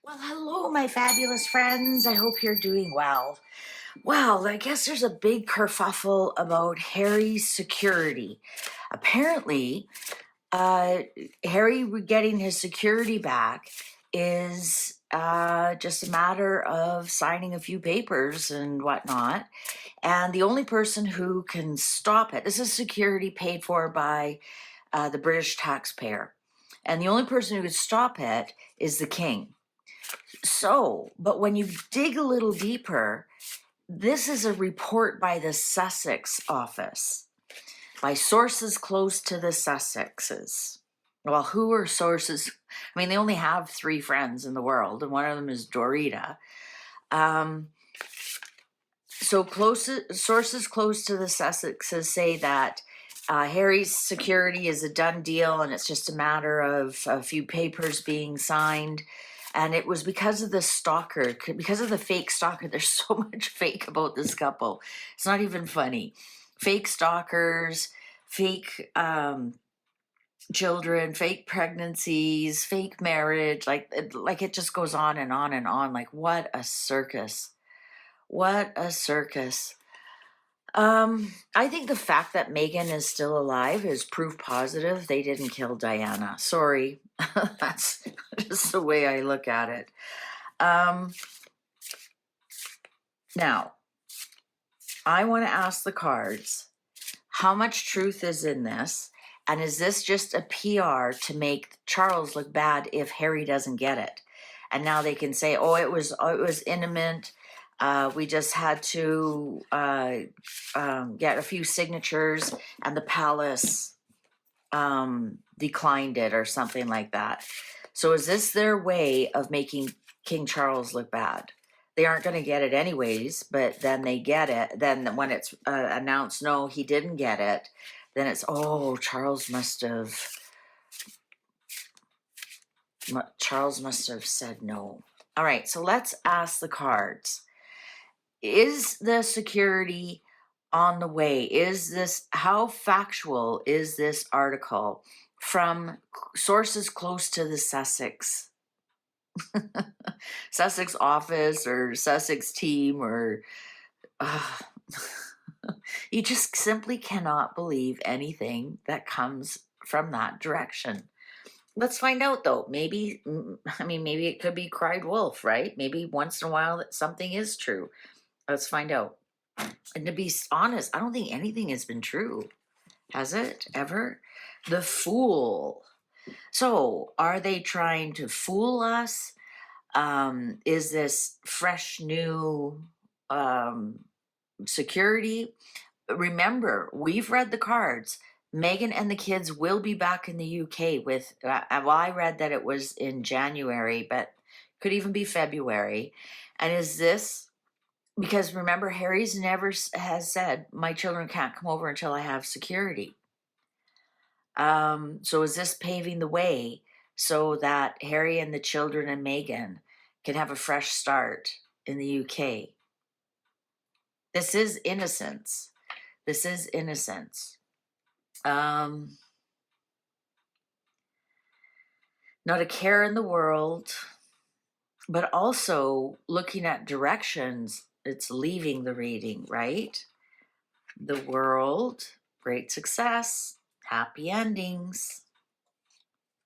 Well, hello, my fabulous friends. I hope you're doing well. Well, I guess there's a big kerfuffle about Harry's security. Apparently, uh, Harry getting his security back is just a matter of signing a few papers and whatnot. And the only person who can stop it, this is security paid for by the British taxpayer. And the only person who could stop it is the king. So, but when you dig a little deeper, this is a report by the Sussex office, by sources close to the Sussexes. Well, who are sources? I mean, they only have three friends in the world, and one of them is Dorita. So sources close to the Sussexes say that Harry's security is a done deal, and it's just a matter of a few papers being signed. And it was because of the stalker, because of the fake stalker. There's so much fake about this couple. It's not even funny. Fake stalkers, fake children, fake pregnancies, fake marriage. Like it just goes on and on and on. Like, what a circus. What a circus. I think the fact that Megan is still alive is proof positive they didn't kill Diana. Sorry. That's just the way I look at it. Now, I want to ask the cards, how much truth is in this? And is this just a PR to make Charles look bad if Harry doesn't get it? And now they can say, oh, it was intimate. We just had to get a few signatures, and the palace declined it or something like that. So is this their way of making King Charles look bad? They aren't going to get it anyways, but then they get it. Then when it's announced, no, he didn't get it, then it's, oh, Charles must have said no. All right, so let's ask the cards. Is the security on the way? Is this, how factual is this article from sources close to the Sussex office or Sussex team, or you just simply cannot believe anything that comes from that direction. Let's find out, though. Maybe it could be cried wolf, right? Maybe once in a while that something is true. Let's find out. And to be honest, I don't think anything has been true. Has it ever? The Fool. So, are they trying to fool us? Is this fresh new security? Remember, we've read the cards. Megan and the kids will be back in the UK with, well, I read that it was in January, but could even be February. And is this, because remember, Harry's never has said, my children can't come over until I have security. So is this paving the way so that Harry and the children and Meghan can have a fresh start in the UK? This is innocence. This is innocence. Not a care in the world, but also looking at directions, it's leaving the reading, right? The World, great success, happy endings.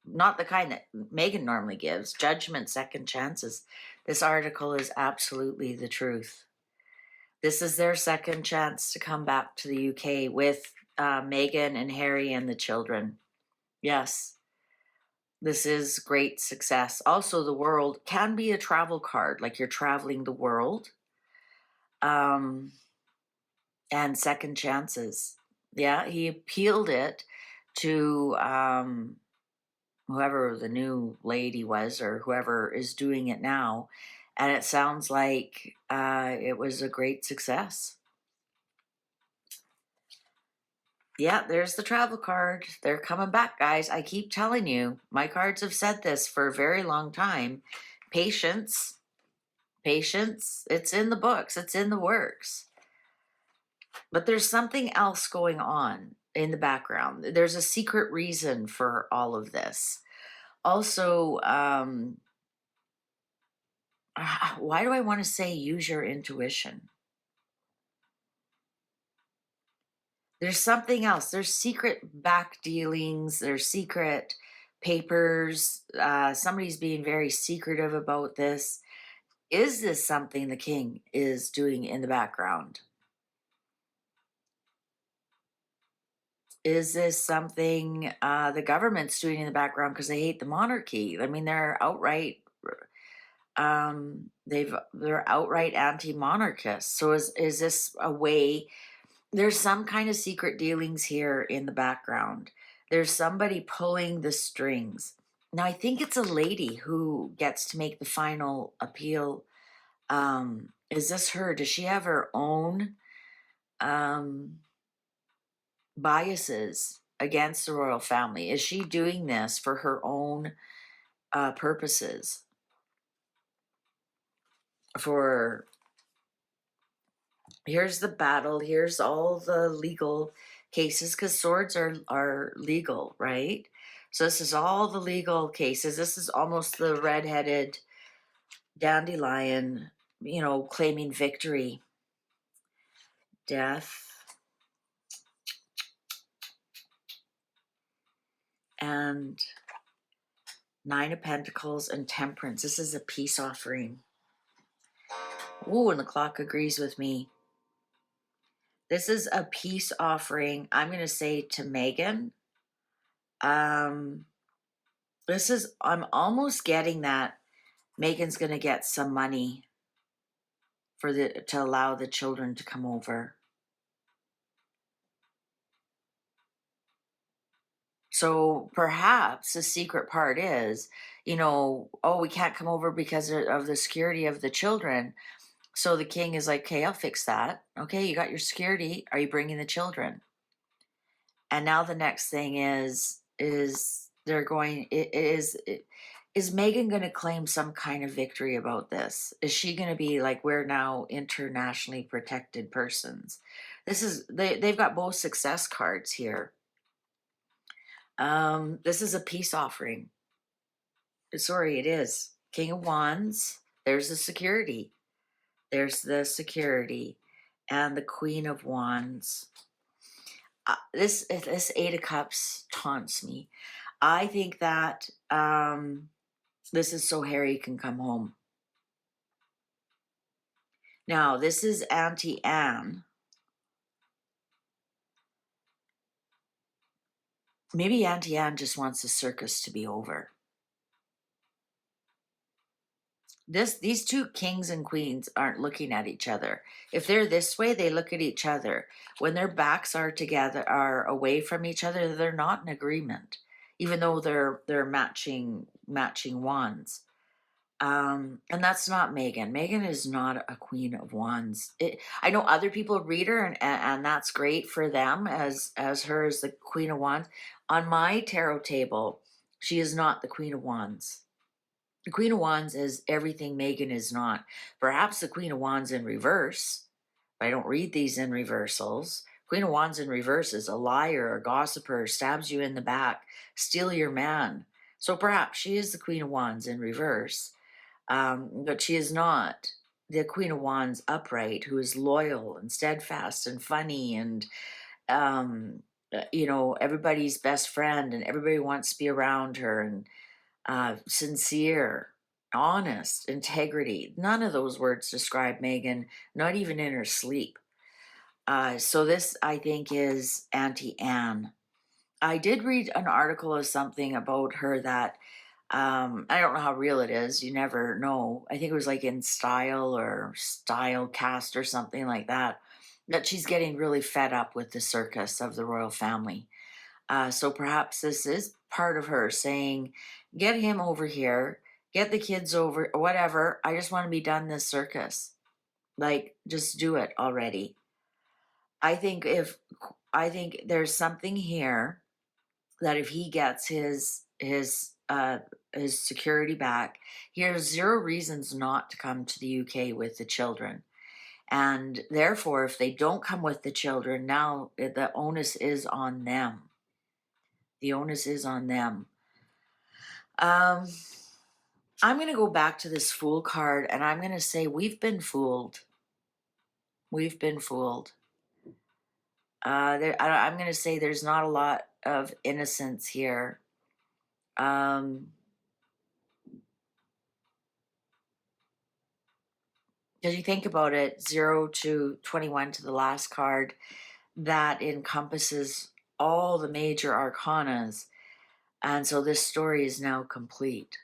Not the kind that Megan normally gives, judgment, second chances. This article is absolutely the truth. This is their second chance to come back to the UK with Meghan and Harry and the children. Yes, this is great success. Also, the World can be a travel card, like you're traveling the world. And second chances. Yeah, he appealed it to whoever the new lady was, or whoever is doing it now. And it sounds like it was a great success. Yeah, there's the travel card. They're coming back, guys. I keep telling you, my cards have said this for a very long time. Patience. Patience. It's in the books. It's in the works. But there's something else going on in the background. There's a secret reason for all of this. Also, why do I want to say use your intuition? There's something else. There's secret back dealings. There's secret papers. Somebody's being very secretive about this. Is this something the king is doing in the background? Is this something the government's doing in the background because they hate the monarchy? I mean, they're outright they're outright anti-monarchists. So is this a way? There's some kind of secret dealings here in the background. There's somebody pulling the strings. Now I think it's a lady who gets to make the final appeal. Is this her? Does she have her own biases against the royal family? Is she doing this for her own purposes? For here's the battle, here's all the legal cases, because swords are legal, right? So this is all the legal cases. This is almost the red-headed dandelion, claiming victory. Death. And Nine of Pentacles and Temperance. This is a peace offering. Ooh, and the clock agrees with me. This is a peace offering, I'm going to say, to Megan. I'm almost getting that Megan's going to get some money to allow the children to come over. So perhaps the secret part is, we can't come over because of the security of the children. So the king is like, okay, I'll fix that. Okay, you got your security. Are you bringing the children? And now the next thing is they're going, is Megan going to claim some kind of victory about this? Is she going to be like, we're now internationally protected persons? They've got both success cards here. This is a peace offering. Sorry, it is. King of Wands. There's the security. There's the security. And the Queen of Wands. This Eight of Cups taunts me. I think that this is so Harry can come home. Now, this is Auntie Anne. Maybe Auntie Anne just wants the circus to be over. These two kings and queens aren't looking at each other. If they're this way, they look at each other. When their backs are together, are away from each other, they're not in agreement, even though they're matching wands. And that's not Megan. Megan is not a Queen of Wands. I know other people read her, and that's great for them as her as the Queen of Wands. On my tarot table, she is not the Queen of Wands. The Queen of Wands is everything Megan is not. Perhaps the Queen of Wands in reverse. I don't read these in reversals. Queen of Wands in reverse is a liar, a gossiper, stabs you in the back, steal your man. So perhaps she is the Queen of Wands in reverse. But she is not the Queen of Wands upright, who is loyal and steadfast and funny and, everybody's best friend, and everybody wants to be around her, and sincere, honest, integrity. None of those words describe Megan, not even in her sleep. So this, I think, is Auntie Anne. I did read an article of something about her that I don't know how real it is. You never know. I think it was like in Style or Style Cast or something like that, that she's getting really fed up with the circus of the royal family. So perhaps this is part of her saying, get him over here, get the kids over, whatever. I just want to be done this circus. Like, just do it already. I think there's something here that if he gets his security back, he has zero reasons not to come to the UK with the children. And therefore, if they don't come with the children, now the onus is on them. The onus is on them. I'm going to go back to this Fool card, and I'm going to say we've been fooled. We've been fooled. I'm going to say there's not a lot of innocence here. Because you think about it, 0 to 21 to the last card, that encompasses all the major arcanas. And so this story is now complete.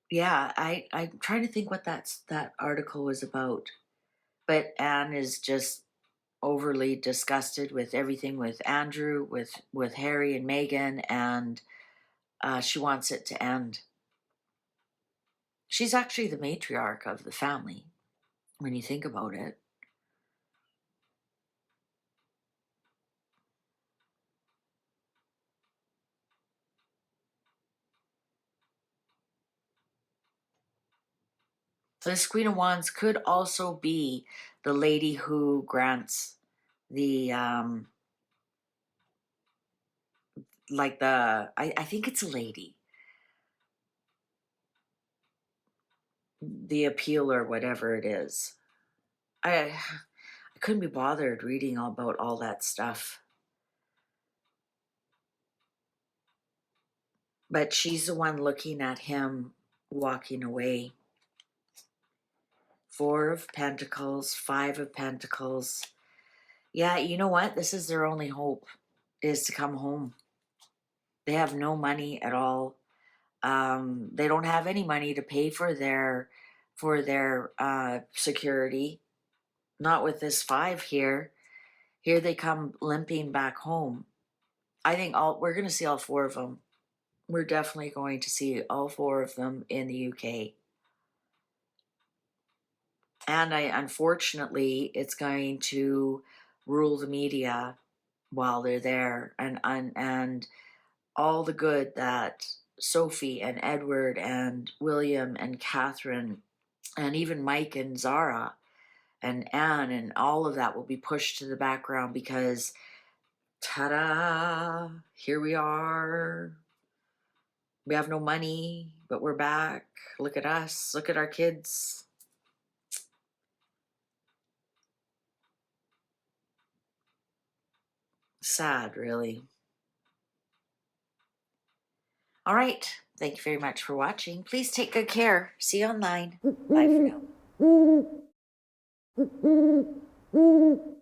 Yeah, I'm trying to think what that article was about. But Anne is just overly disgusted with everything with Andrew, with Harry and Meghan, and she wants it to end. She's actually the matriarch of the family, when you think about it. So this Queen of Wands could also be the lady who grants the I think it's a lady, the appeal or whatever it is. I couldn't be bothered reading all about all that stuff. But she's the one looking at him walking away. 4 of Pentacles, 5 of Pentacles. Yeah, you know what? This is their only hope, is to come home. They have no money at all. They don't have any money to pay for their security. Not with this 5 here. Here they come limping back home. I think we're going to see all 4 of them. We're definitely going to see all 4 of them in the UK. And unfortunately, it's going to rule the media while they're there, and all the good that Sophie and Edward and William and Catherine and even Mike and Zara and Anne and all of that will be pushed to the background because, ta-da, here we are. We have no money, but we're back. Look at us. Look at our kids. Sad, really. All right. Thank you very much for watching. Please take good care. See you online. Bye for now.